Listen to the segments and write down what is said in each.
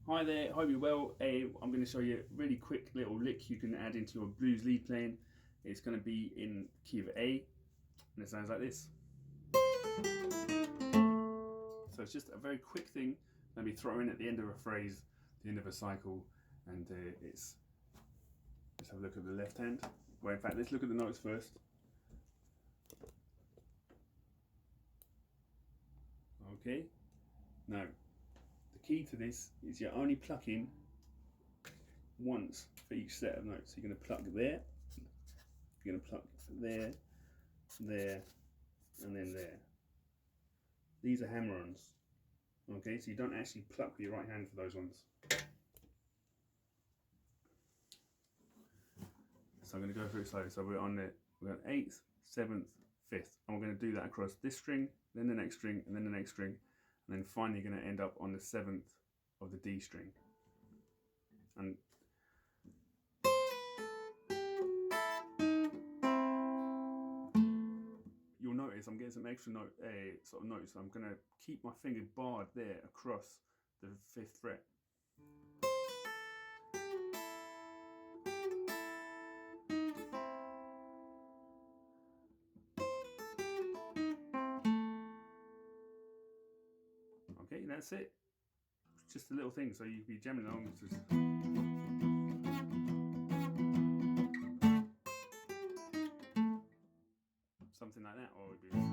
Hi there, hope you're well. I'm going to show you a really quick little lick you can add into your blues lead playing. It's going to be in key of A, and it sounds like this. So it's just a very quick thing, maybe throw in at the end of a phrase, the end of a cycle, and let's have a look at the left hand. Well, in fact, let's look at the notes first. Okay, now the key to this is you're only plucking once for each set of notes. So you're going to pluck there, you're going to pluck there, there, and then there. These are hammer-ons. Okay, so you don't actually pluck with your right hand for those ones. So I'm going to go through it slowly. So we're on the 8th, 7th, 5th. And we're going to do that across this string, then the next string, and then the next string. And then finally going to end up on the 7th of the D string. And you'll notice I'm getting some extra sort of notes. So I'm going to keep my finger barred there across the 5th fret. Okay, that's it. It's just a little thing, so you can be jamming along. Something like that, or it'd be, and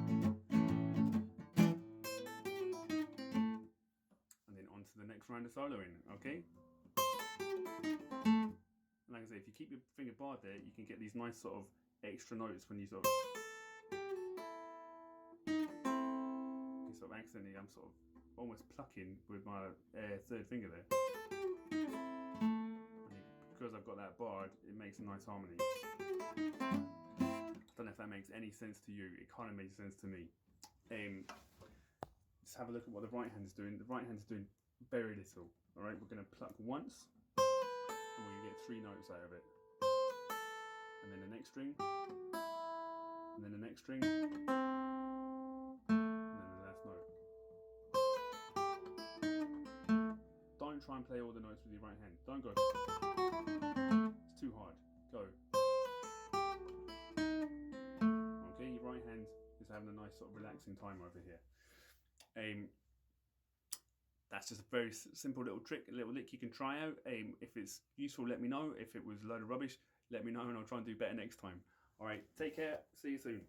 then on to the next round of soloing. Okay. And like I say, if you keep your finger barred there, you can get these nice sort of extra notes when you sort of accidentally, I'm sort of almost plucking with my third finger there. And because I've got that barred, it makes a nice harmony. I don't know if that makes any sense to you. It kind of makes sense to me. Just have a look at what the right hand is doing. The right hand is doing very little. All right, we're going to pluck once, and we're going to get 3 notes out of it. And then the next string, and then the next string, and then the last note. Don't try and play all the notes with your right hand. Don't go. It's too hard. Go. Okay, your right hand is having a nice sort of relaxing time over here. That's just a very simple little trick, a little lick you can try out. If it's useful, let me know. If it was a load of rubbish, let me know, and I'll try and do better next time. All right, take care. See you soon.